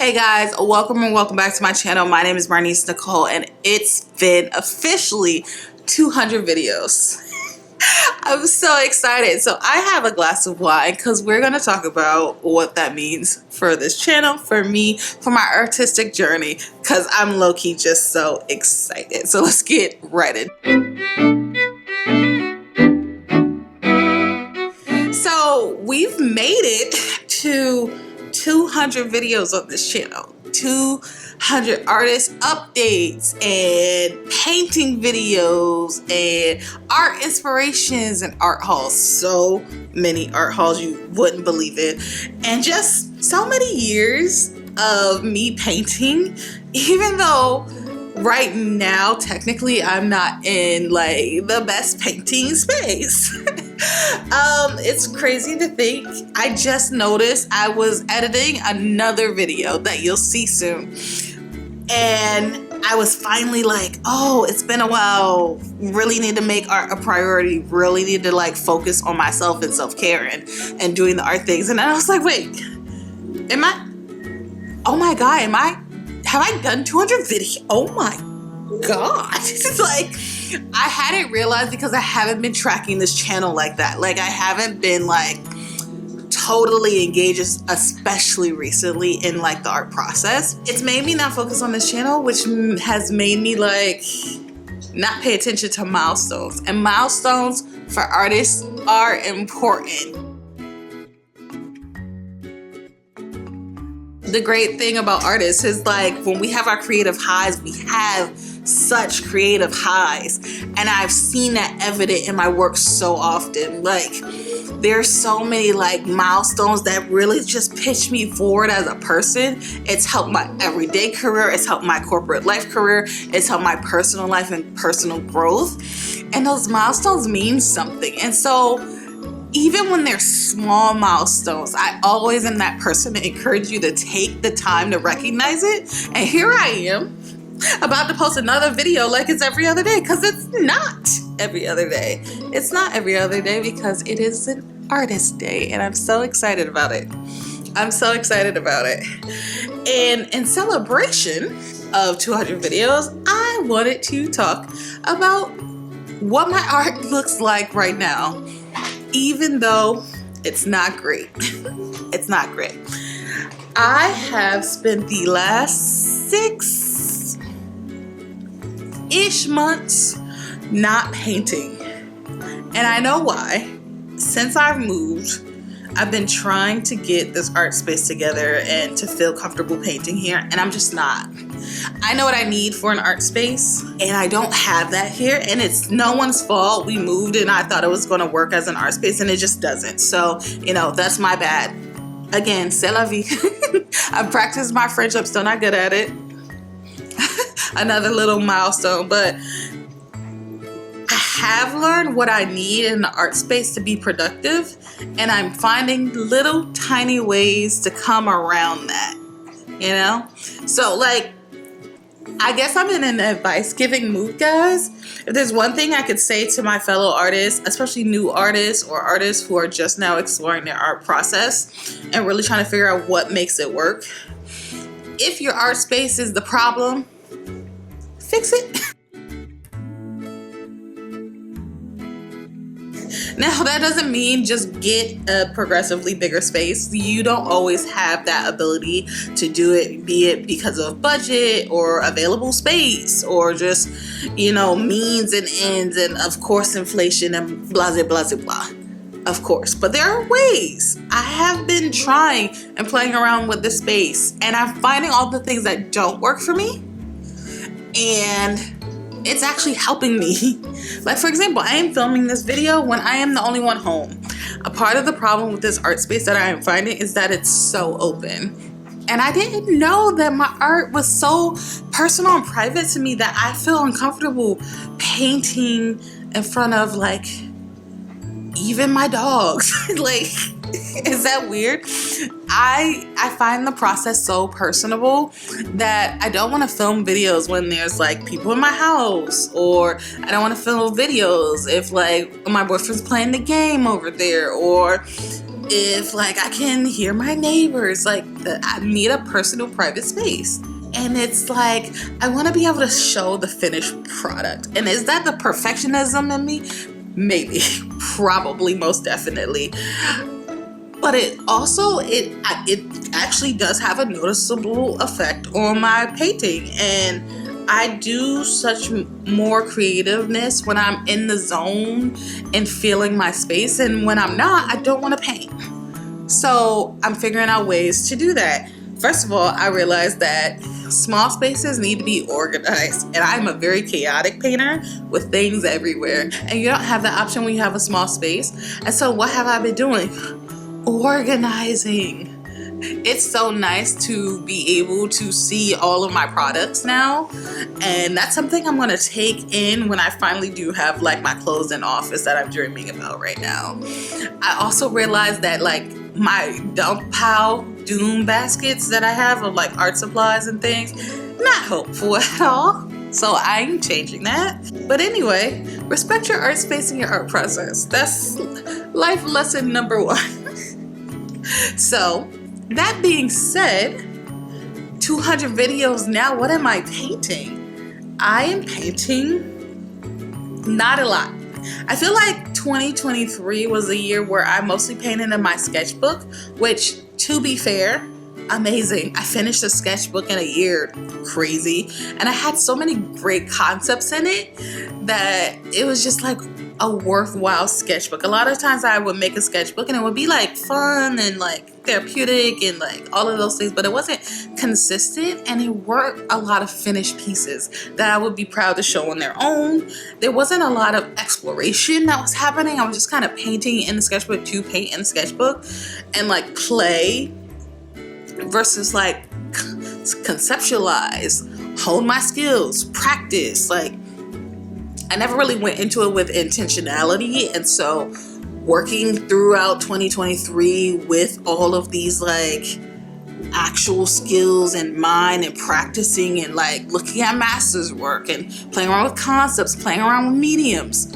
Hey guys, welcome and welcome back to my channel. My name is Marnice Nicole and it's been officially 200 videos. I'm so excited. So I have a glass of wine because we're going to talk about what that means for this channel, for me, for my artistic journey, because I'm low-key just so excited. So let's get right in. So we've made it to 200 videos on this channel, 200 artist updates and painting videos and art inspirations and art hauls. So many art hauls, you wouldn't believe it. And just so many years of me painting, even though right now technically I'm not in like the best painting space. It's crazy to think. I just noticed I was editing another video that you'll see soon, and I was finally like, oh, it's been a while, really need to make art a priority, really need to like focus on myself and self-care and doing the art things. And then I was like, wait, oh my god, have I done 200 videos? Oh my god. It's like, I hadn't realized because I haven't been tracking this channel like that. Like, I haven't been like totally engaged, especially recently, in like the art process. It's made me not focus on this channel, which has made me like not pay attention to milestones. And milestones for artists are important. The great thing about artists is like when we have our creative highs, we have such creative highs, and I've seen that evident in my work so often. Like, there's so many like milestones that really just pitch me forward as a person. It's helped my everyday career, it's helped my corporate life career, it's helped my personal life and personal growth, and those milestones mean something. And so even when they're small milestones, I always am that person to encourage you to take the time to recognize it. And here I am, about to post another video like it's every other day, because it's not every other day. It's not every other day because it is an artist day, and I'm so excited about it. I'm so excited about it. And in celebration of 200 videos, I wanted to talk about what my art looks like right now, even though it's not great. It's not great. I have spent the last 6-ish months not painting. And I know why. Since I've moved, I've been trying to get this art space together and to feel comfortable painting here, and I'm just not. I know what I need for an art space, and I don't have that here, and it's no one's fault. We moved and I thought it was going to work as an art space, and it just doesn't. So, you know, that's my bad. Again, c'est la vie. I've practiced my French, I'm still not good at it. Another little milestone, but I have learned what I need in the art space to be productive, and I'm finding little tiny ways to come around that, you know? So like, I guess I'm in an advice giving mood, guys. If there's one thing I could say to my fellow artists, especially new artists or artists who are just now exploring their art process and really trying to figure out what makes it work, if your art space is the problem, fix it. Now, that doesn't mean just get a progressively bigger space. You don't always have that ability to do it, be it because of budget or available space or just, you know, means and ends and of course inflation and blah, blah, blah, blah. Of course, but there are ways. I have been trying and playing around with the space, and I'm finding all the things that don't work for me, and it's actually helping me. Like, for example, I am filming this video when I am the only one home. A part of the problem with this art space that I am finding is that it's so open. And I didn't know that my art was so personal and private to me that I feel uncomfortable painting in front of like even my dogs. Like, is that weird? I find the process so personable that I don't want to film videos when there's like people in my house, or I don't want to film videos if like my boyfriend's playing the game over there, or if like I can hear my neighbors, like I need a personal private space. And it's like, I want to be able to show the finished product. And is that the perfectionism in me? Maybe, probably, most definitely. But it also, it actually does have a noticeable effect on my painting. And I do such more creativeness when I'm in the zone and feeling my space. And when I'm not, I don't want to paint. So I'm figuring out ways to do that. First of all, I realized that small spaces need to be organized, and I'm a very chaotic painter with things everywhere, and you don't have that option when you have a small space. And so what have I been doing? Organizing. It's so nice to be able to see all of my products now, and that's something I'm going to take in when I finally do have like my closed-in office that I'm dreaming about right now. I also realized that like my dump pile doom baskets that I have of like art supplies and things, not helpful at all. So I'm changing that. But anyway, respect your art space and your art process. That's life lesson number 1. So that being said, 200 videos now, what am I painting? I am painting not a lot. I feel like 2023 was a year where I mostly painted in my sketchbook, which, to be fair, amazing. I finished a sketchbook in a year. Crazy. And I had so many great concepts in it that it was just like a worthwhile sketchbook. A lot of times I would make a sketchbook and it would be like fun and like therapeutic and like all of those things, but it wasn't consistent, and it weren't a lot of finished pieces that I would be proud to show on their own. There wasn't a lot of exploration that was happening. I was just kind of painting in the sketchbook to paint in the sketchbook and like play versus like conceptualize, hone my skills, practice. Like I never really went into it with intentionality, and so working throughout 2023 with all of these like actual skills in mind and practicing and like looking at master's work and playing around with concepts, playing around with mediums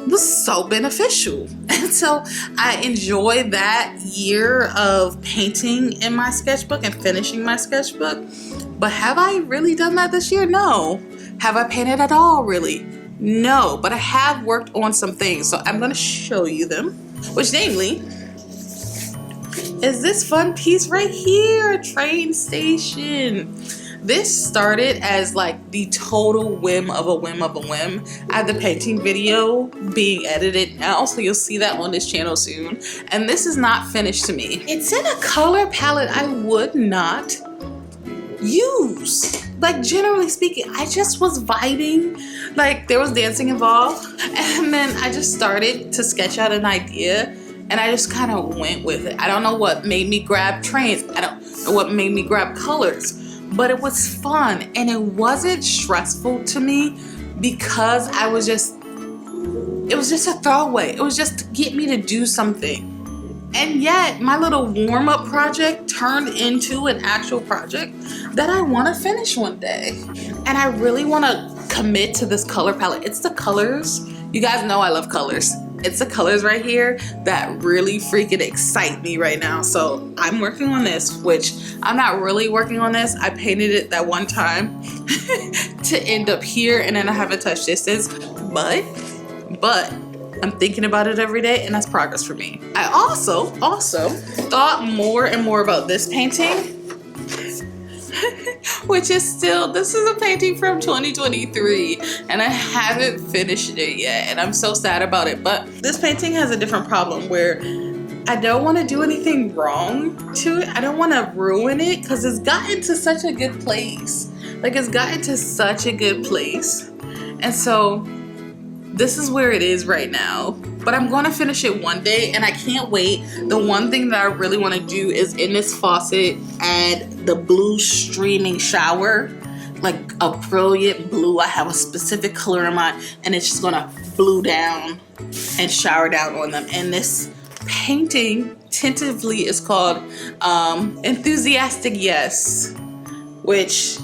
was so beneficial. And so I enjoyed that year of painting in my sketchbook and finishing my sketchbook. But have I really done that this year? No. Have I painted at all, really? No, but I have worked on some things, so I'm going to show you them, which namely is this fun piece right here, a train station. This started as like the total whim of a whim. I have the painting video being edited now, so you'll see that on this channel soon. And this is not finished to me. It's in a color palette I would not use. Like generally speaking, I just was vibing. Like there was dancing involved, and then I just started to sketch out an idea, and I just kind of went with it. I don't know what made me grab trains. I don't know what made me grab colors, but it was fun, and it wasn't stressful to me because it was just a throwaway. It was just to get me to do something. And yet my little warm-up project turned into an actual project that I want to finish one day. And I really want to commit to this color palette. It's the colors. You guys know I love colors. It's the colors right here that really freaking excite me right now. So I'm working on this, which I'm not really working on this. I painted it that one time to end up here, and then I haven't touched distance. But I'm thinking about it every day, and that's progress for me. I also thought more and more about this painting, which is still, this is a painting from 2023, and I haven't finished it yet, and I'm so sad about it. But this painting has a different problem where I don't want to do anything wrong to it. I don't want to ruin it because it's gotten to such a good place. Like it's gotten to such a good place. And so this is where it is right now, but I'm going to finish it one day, and I can't wait. The one thing that I really want to do is in this faucet add the blue streaming shower, like a brilliant blue. I have a specific color in mind, and it's just going to blue down and shower down on them. And this painting tentatively is called Enthusiastic Yes, which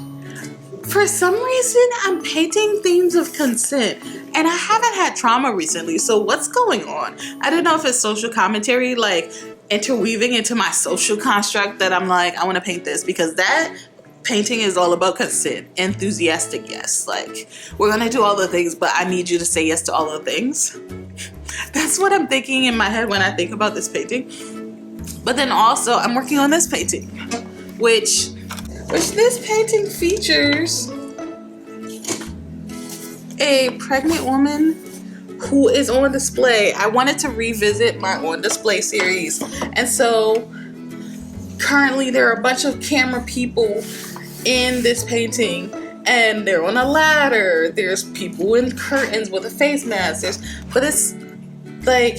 for some reason I'm painting themes of consent. And I haven't had trauma recently, so what's going on? I don't know if it's social commentary, like interweaving into my social construct that I'm like, I want to paint this, because that painting is all about consent. Enthusiastic yes. Like, we're gonna do all the things, but I need you to say yes to all the things. That's what I'm thinking in my head when I think about this painting. But then also I'm working on this painting, which this painting features a pregnant woman who is on display. I wanted to revisit my on display series, and so currently there are a bunch of camera people in this painting, and they're on a ladder. There's people in curtains with a face mask. But it's like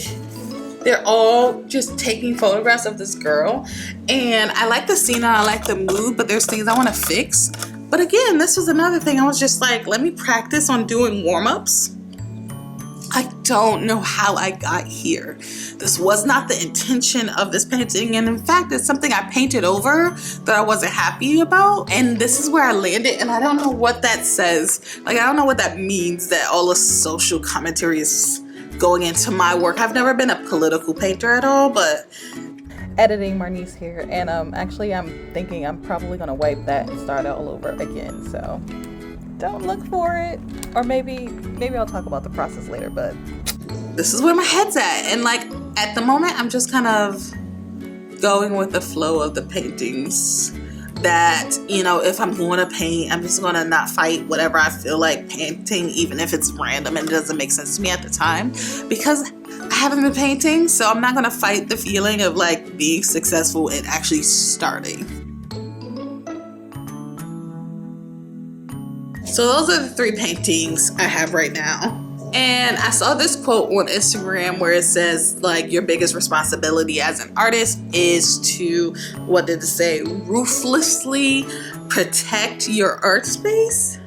they're all just taking photographs of this girl, and I like the scene and I like the mood, but there's things I want to fix. But again, this was another thing. I was just like, let me practice on doing warm-ups. I don't know how I got here. This was not the intention of this painting, and in fact, it's something I painted over that I wasn't happy about, and this is where I landed, and I don't know what that says. Like, I don't know what that means, that all the social commentary is going into my work. I've never been a political painter at all, but... Editing Marnice here, and actually I'm thinking I'm probably gonna wipe that and start all over again, so don't look for it. Or maybe I'll talk about the process later, but this is where my head's at. And like, at the moment, I'm just kind of going with the flow of the paintings that, you know, if I'm going to paint, I'm just going to not fight whatever I feel like painting, even if it's random and it doesn't make sense to me at the time, because I haven't been painting, so I'm not going to fight the feeling of like being successful and actually starting. So those are the 3 paintings I have right now. And I saw this quote on Instagram where it says, like, your biggest responsibility as an artist is to, what did it say, ruthlessly protect your art space.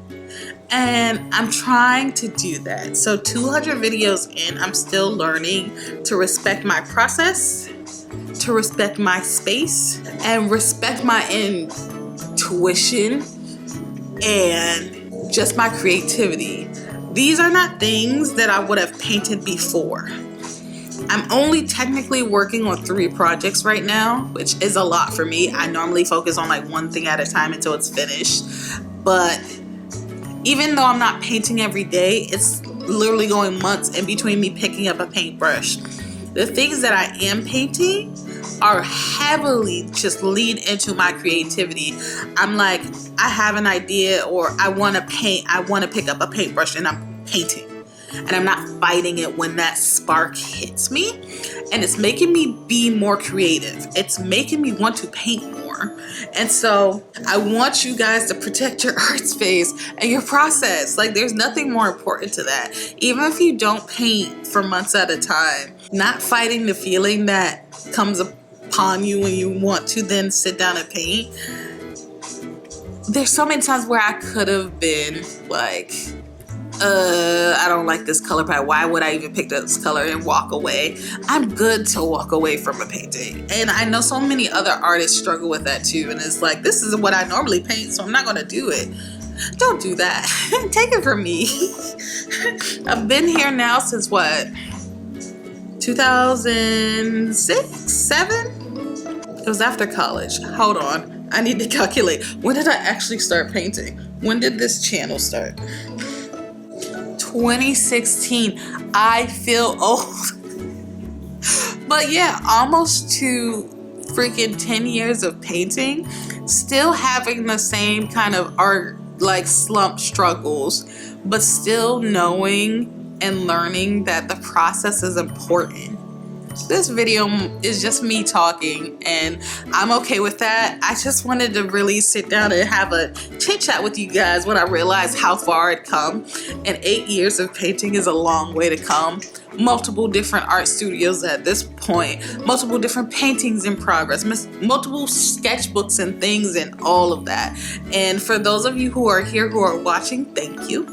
And I'm trying to do that. So 200 videos in, I'm still learning to respect my process, to respect my space, and respect my intuition and just my creativity. These are not things that I would have painted before. I'm only technically working on 3 projects right now, which is a lot for me. I normally focus on like one thing at a time until it's finished. But even though I'm not painting every day, it's literally going months in between me picking up a paintbrush. The things that I am painting are heavily just lead into my creativity. I'm like, I have an idea, or I want to paint, I want to pick up a paintbrush and I'm painting. And I'm not fighting it when that spark hits me. And it's making me be more creative. It's making me want to paint more. And so I want you guys to protect your art space and your process. Like, there's nothing more important to that. Even if you don't paint for months at a time, not fighting the feeling that comes upon you when you want to then sit down and paint. There's so many times where I could have been like, I don't like this color palette. Why would I even pick this color, and walk away? I'm good to walk away from a painting. And I know so many other artists struggle with that too. And it's like, this is what I normally paint, so I'm not going to do it. Don't do that. Take it from me. I've been here now since what? 2006, 7? It was after college. Hold on. I need to calculate. When did I actually start painting? When did this channel start? 2016. I feel old. But yeah, almost to freaking 10 years of painting, still having the same kind of art like slump struggles, but still knowing and learning that the process is important. This video is just me talking, and I'm okay with that. I just wanted to really sit down and have a chit chat with you guys when I realized how far I'd come. And 8 years of painting is a long way to come. Multiple different art studios at this point, multiple different paintings in progress, multiple sketchbooks and things and all of that. And for those of you who are here who are watching, thank you.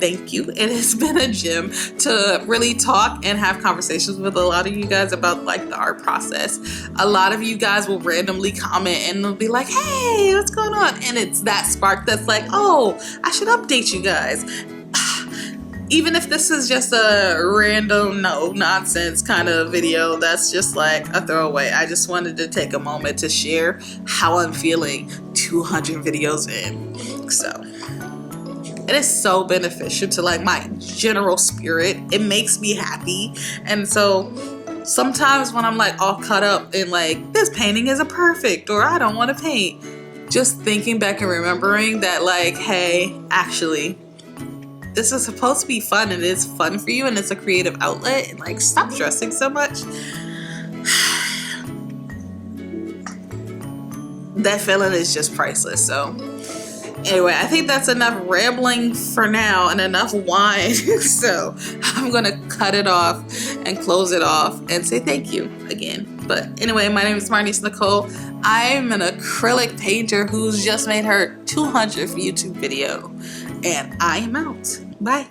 Thank you. It has been a gem to really talk and have conversations with a lot of you guys about like the art process. A lot of you guys will randomly comment and they'll be like, hey, what's going on? And it's that spark that's like, oh, I should update you guys. even if this is just a random no nonsense kind of video that's just like a throwaway, I just wanted to take a moment to share how I'm feeling 200 videos in. So it is so beneficial to like my general spirit. It makes me happy. And so sometimes when I'm like all caught up in like, this painting isn't perfect, or I don't want to paint, just thinking back and remembering that like, hey, actually, this is supposed to be fun, and it's fun for you, and it's a creative outlet, and like, stop stressing so much. That feeling is just priceless. So anyway, I think that's enough rambling for now and enough wine. So I'm gonna cut it off and close it off and say thank you again. But anyway, my name is Marnice Nicole. I'm an acrylic painter who's just made her 200th YouTube video, and I am out. Bye.